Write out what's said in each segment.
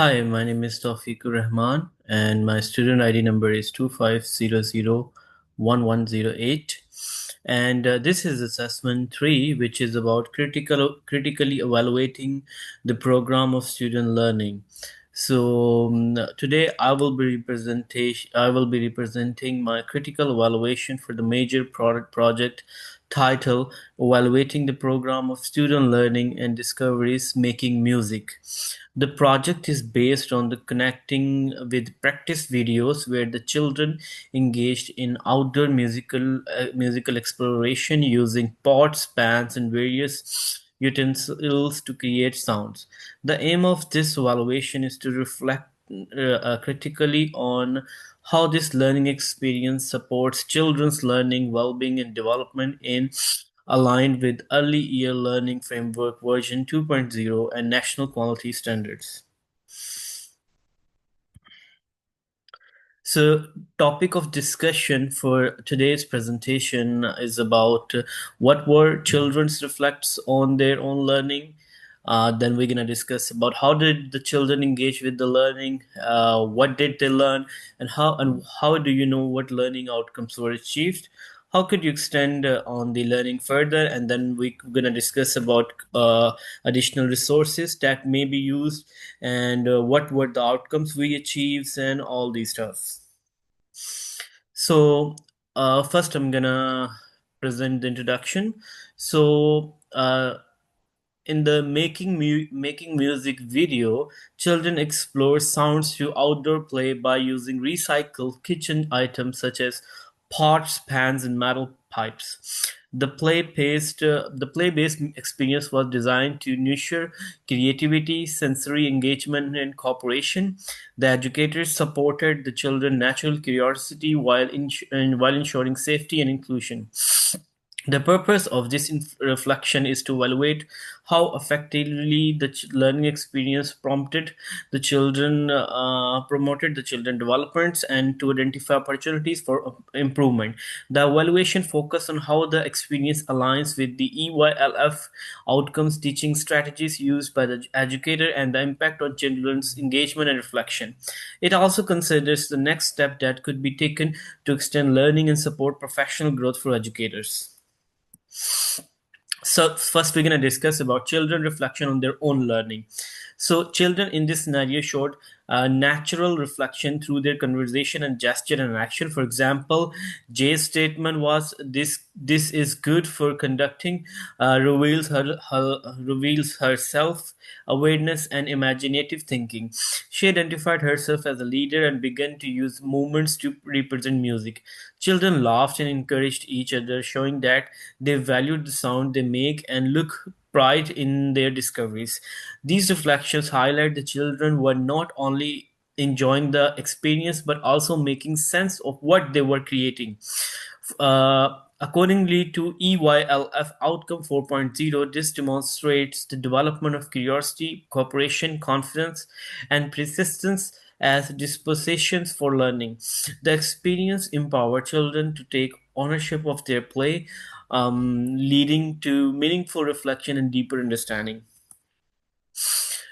Hi, my name is Taufikur Rahman, and my student ID number is 25001108. And this is assessment 3, which is about critically evaluating the program of student learning. So today I will be representing my critical evaluation for the major product project title Evaluating the Program of Student Learning and Discoveries Making Music. The project is based on the connecting with practice videos where the children engaged in outdoor musical exploration using pots, pans, and various utensils to create sounds. The aim of this evaluation is to reflect critically on how this learning experience supports children's learning, well-being, and development in aligned with Early Year Learning Framework version 2.0 and national quality standards. So, topic of discussion for today's presentation is about what were children's reflects on their own learning. Then we're gonna discuss about how did the children engage with the learning, what did they learn, and how do you know what learning outcomes were achieved. How could you extend on the learning further? And then we're gonna discuss about additional resources that may be used and what were the outcomes we achieved and all these stuff. So, first I'm gonna present the introduction. So, in the making music video, children explore sounds through outdoor play by using recycled kitchen items such as pots, pans, and metal pipes. The play-based experience was designed to nurture creativity, sensory engagement, and cooperation. The educators supported the children's natural curiosity while ensuring safety and inclusion. The purpose of this reflection is to evaluate how effectively the learning experience promoted the children developments and to identify opportunities for improvement. The evaluation focus on how the experience aligns with the EYLF outcomes, teaching strategies used by the educator, and the impact on children's engagement and reflection. It also considers the next step that could be taken to extend learning and support professional growth for educators. So first we're going to discuss about children reflection on their own learning. So children in this scenario showed natural reflection through their conversation and gesture and action. For example, Jay's statement was this is good for conducting, reveals her self awareness and imaginative thinking. She identified herself as a leader and began to use movements to represent music. Children laughed and encouraged each other, showing that they valued the sound they make and look pride in their discoveries. These reflections highlight the children were not only enjoying the experience but also making sense of what they were creating. Accordingly to EYLF Outcome 4.0, this demonstrates the development of curiosity, cooperation, confidence, and persistence as dispositions for learning. The experience empower children to take ownership of their play, leading to meaningful reflection and deeper understanding.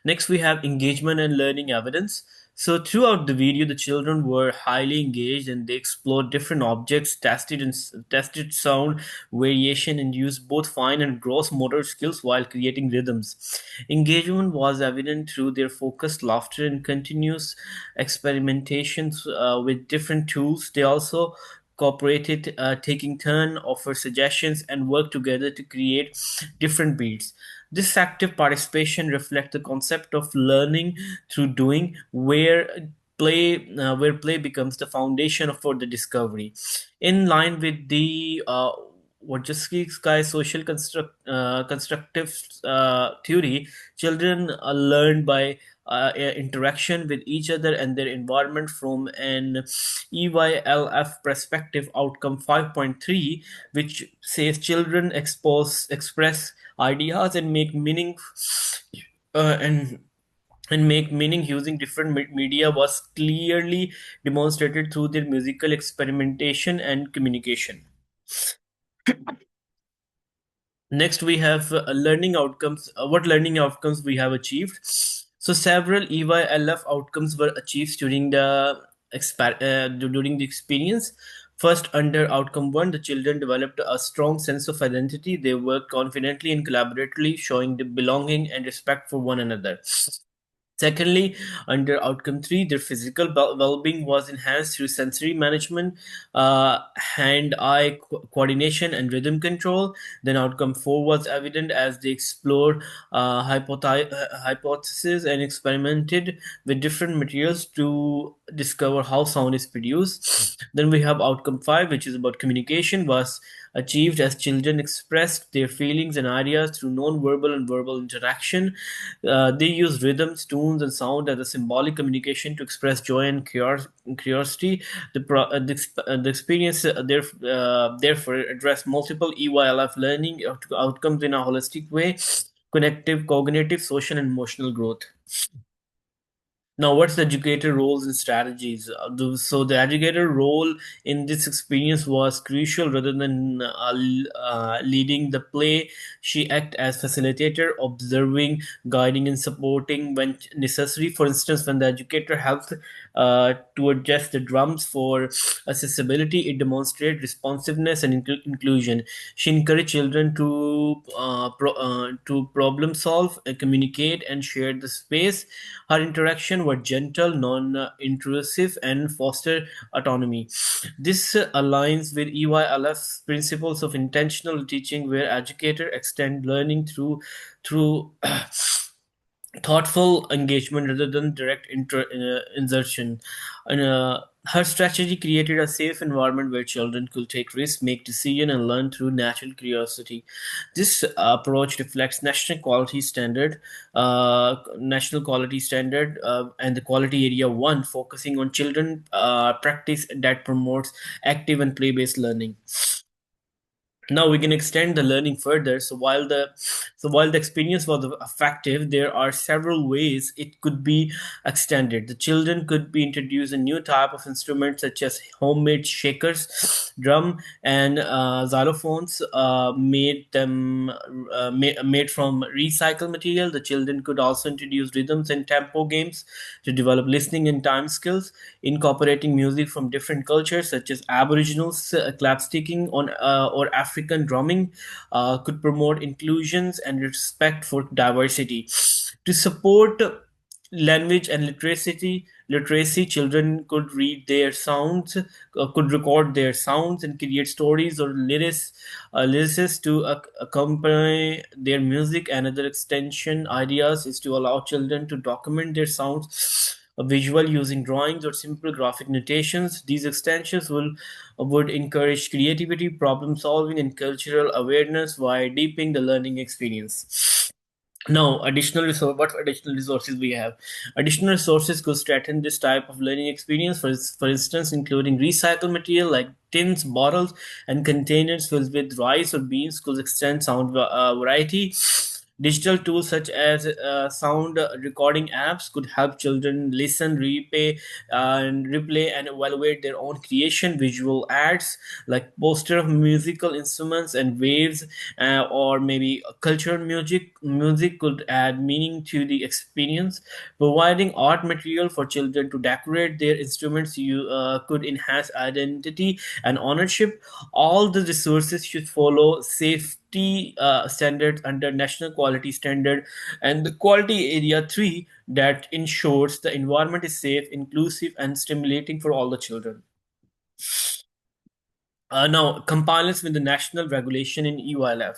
Next, we have engagement and learning evidence. So, throughout the video, the children were highly engaged and they explored different objects, tested sound variation, and used both fine and gross motor skills while creating rhythms. Engagement was evident through their focused laughter and continuous experimentations with different tools. They also cooperated, taking turn, offer suggestions, and work together to create different beats. This active participation reflects the concept of learning through doing, where play becomes the foundation for the discovery. In line with the Wojcicki social constructive theory, children learn by interaction with each other and their environment. From an EYLF perspective, outcome 5.3, which says children express ideas and make meaning uh, and and make meaning using different media, was clearly demonstrated through their musical experimentation and communication. Next, we have learning outcomes. What learning outcomes we have achieved? So several EYLF outcomes were achieved during the experience. First, under outcome one, the children developed a strong sense of identity. They worked confidently and collaboratively, showing the belonging and respect for one another. Secondly, under outcome three, their physical well-being was enhanced through sensory management, hand-eye coordination, and rhythm control. Then outcome four was evident as they explored hypotheses and experimented with different materials to discover how sound is produced. Then we have outcome five, which is about communication, was achieved as children expressed their feelings and ideas through non-verbal and verbal interaction. They use rhythms, tunes, and sound as a symbolic communication to express joy and curiosity. The experience therefore address multiple EYLF learning outcomes in a holistic way: connective, cognitive, social, and emotional growth. Now, what's the educator roles and strategies? So, the educator role in this experience was crucial. Rather than leading the play, she acted as facilitator, observing, guiding, and supporting when necessary. For instance, when the educator helped to adjust the drums for accessibility, it demonstrated responsiveness and inclusion. She encouraged children to problem solve, communicate, and share the space. Her interaction were gentle, non-intrusive, and foster autonomy. This aligns with EYLF's principles of intentional teaching, where educators extend learning through thoughtful engagement rather than direct insertion. And, her strategy created a safe environment where children could take risks, make decisions, and learn through natural curiosity. This approach reflects national quality standard, and the quality area one, focusing on children practice that promotes active and play-based learning. Now we can extend the learning further. So while the experience was effective, there are several ways it could be extended. The children could be introduced a new type of instruments such as homemade shakers, drum, and xylophones, made from recycled material. The children could also introduce rhythms and tempo games to develop listening and time skills, incorporating music from different cultures such as Aboriginals clapsticking on or African drumming could promote inclusions and respect for diversity. To support language and literacy, children could could record their sounds and create stories or lyrics to accompany their music. Another extension ideas is to allow children to document their sounds visual using drawings or simple graphic notations. These extensions would encourage creativity, problem solving, and cultural awareness while deepening the learning experience. Now, what additional resources we have? Additional resources could strengthen this type of learning experience. For instance, including recycled material like tins, bottles, and containers filled with rice or beans could extend sound variety. Digital tools such as sound recording apps could help children listen, replay, and evaluate their own creation. Visual ads like poster of musical instruments and waves, or maybe cultural music could add meaning to the experience. Providing art material for children to decorate their instruments could enhance identity and ownership. All the resources should follow safety standards under national quality standard and the quality area 3 that ensures the environment is safe, inclusive, and stimulating for all the children. Now, compliance with the national regulation in EYLF.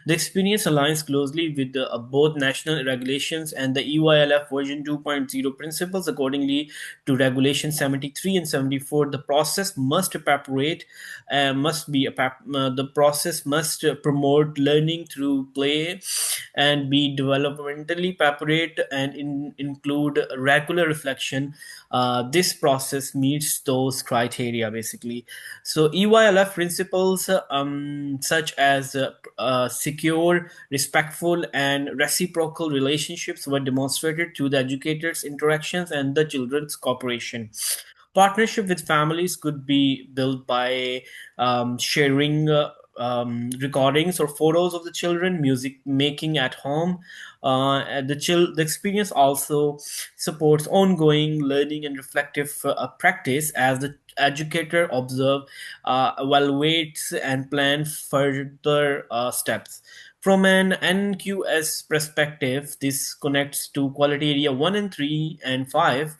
The experience aligns closely with both national regulations and the EYLF version 2.0 principles. Accordingly to Regulation 73 and 74, the process must preparate, must be a the process must promote learning through play and be developmentally preparate and include regular reflection. This process meets those criteria basically. So EYLF principles such as secure, respectful, and reciprocal relationships were demonstrated through the educators' interactions and the children's cooperation. Partnership with families could be built by sharing. recordings or photos of the children, music making at home. And the experience also supports ongoing learning and reflective practice as the educator observe, evaluates, and plan further steps. From an NQS perspective, this connects to quality area 1 and 3 and 5,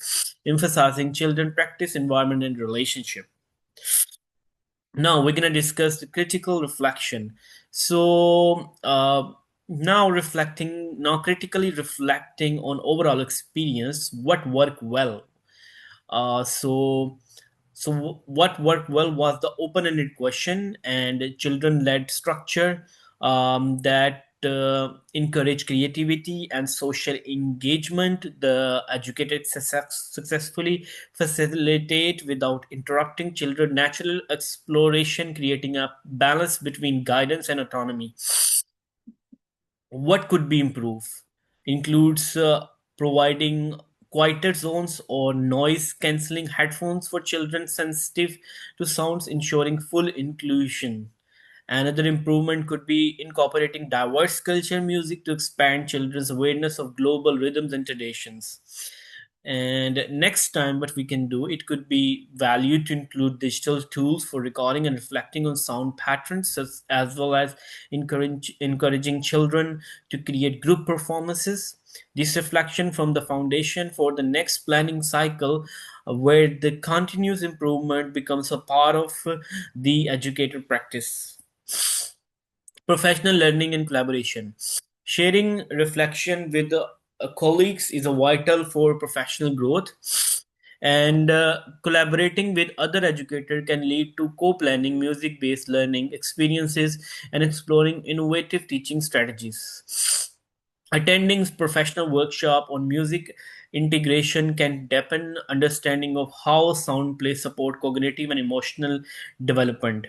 emphasizing children practice, environment, and relationship. Now we're going to discuss the critical reflection. So, now critically reflecting on overall experience, what worked well. So what worked well was the open-ended question and children-led structure that encourage creativity and social engagement. The educated successfully facilitate without interrupting children natural exploration, creating a balance between guidance and autonomy. What could be improved includes providing quieter zones or noise cancelling headphones for children sensitive to sounds, ensuring full inclusion. Another improvement could be incorporating diverse culture music to expand children's awareness of global rhythms and traditions. And next time, what we can do, it could be valued to include digital tools for recording and reflecting on sound patterns, as well as encouraging children to create group performances. This reflection from the foundation for the next planning cycle, where the continuous improvement becomes a part of the educator practice. Professional learning and collaboration. Sharing reflection with colleagues is a vital for professional growth, and collaborating with other educators can lead to co-planning music-based learning experiences and exploring innovative teaching strategies. Attending professional workshop on music integration can deepen understanding of how sound plays support cognitive and emotional development.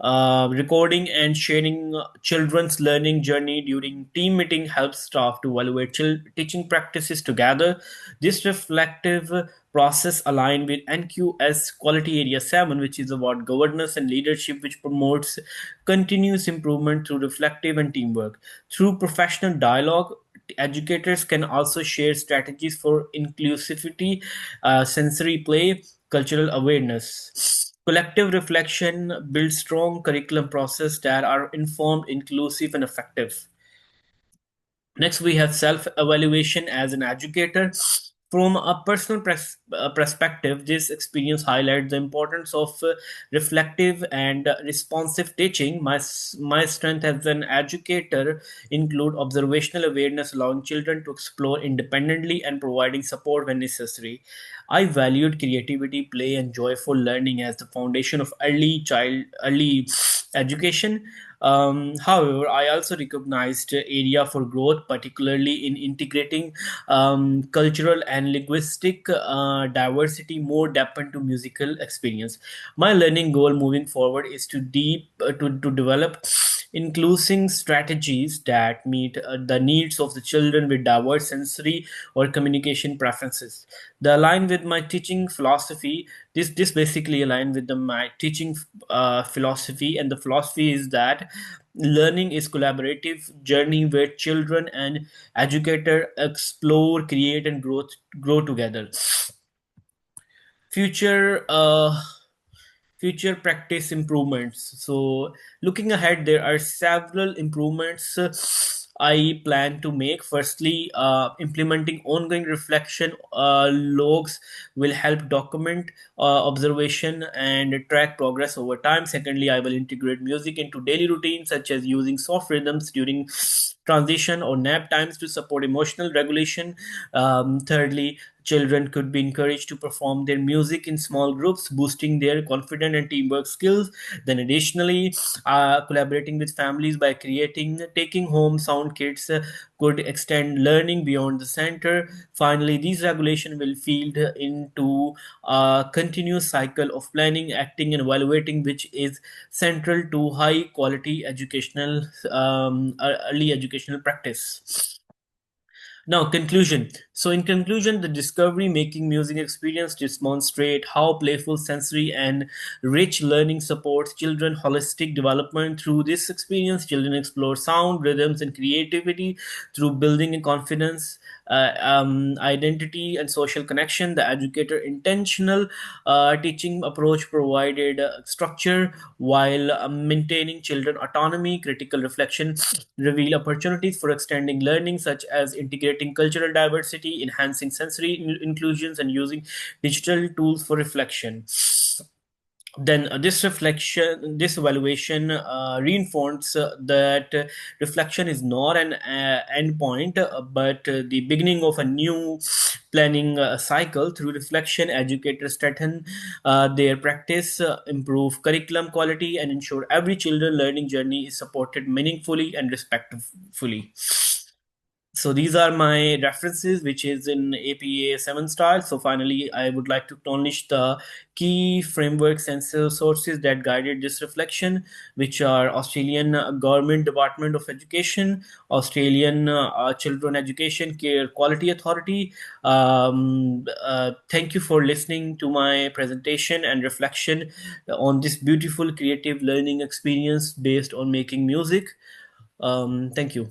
Recording and sharing children's learning journey during team meeting helps staff to evaluate teaching practices together. This reflective process aligned with NQS Quality Area 7, which is about governance and leadership, which promotes continuous improvement through reflective and teamwork. Through professional dialogue, educators can also share strategies for inclusivity, sensory play, cultural awareness. Collective reflection builds strong curriculum process that are informed, inclusive, and effective. Next, we have self evaluation as an educator. From a personal perspective, this experience highlights the importance of reflective and responsive teaching. My strength as an educator include observational awareness, allowing children to explore independently and providing support when necessary. I valued creativity, play, and joyful learning as the foundation of early education. However, I also recognized area for growth, particularly in integrating cultural and linguistic diversity more depth into musical experience. My learning goal moving forward is to develop including strategies that meet the needs of the children with diverse sensory or communication preferences. They align with my teaching philosophy. This basically align with my teaching philosophy, and the philosophy is that learning is collaborative journey where children and educator explore, create, and grow together. Future future practice improvements. So, looking ahead, there are several improvements I plan to make. Firstly, implementing ongoing reflection logs will help document observation and track progress over time. Secondly, I will integrate music into daily routines, such as using soft rhythms during transition or nap times to support emotional regulation. Thirdly, children could be encouraged to perform their music in small groups, boosting their confidence and teamwork skills. Then, additionally, collaborating with families by creating taking home sound kits could extend learning beyond the center. Finally, these regulations will feed into a continuous cycle of planning, acting, and evaluating, which is central to high quality educational early educational practice. Now, conclusion. So, in conclusion, the discovery making music experience demonstrate how playful, sensory, and rich learning supports children holistic development. Through this experience, children explore sound, rhythms, and creativity through building a confidence, identity, and social connection. The educator intentional teaching approach provided structure while maintaining children autonomy. Critical reflection reveal opportunities for extending learning, such as integrating cultural diversity, enhancing sensory inclusions, and using digital tools for reflection. Then this evaluation reinforced that reflection is not an endpoint, but the beginning of a new planning cycle. Through reflection, educators strengthen their practice, improve curriculum quality, and ensure every children learning journey is supported meaningfully and respectfully. So these are my references, which is in APA 7 style. So finally, I would like to acknowledge the key frameworks and sources that guided this reflection, which are Australian Government Department of Education, Australian Children Education Care Quality Authority. Thank you for listening to my presentation and reflection on this beautiful creative learning experience based on making music. Thank you.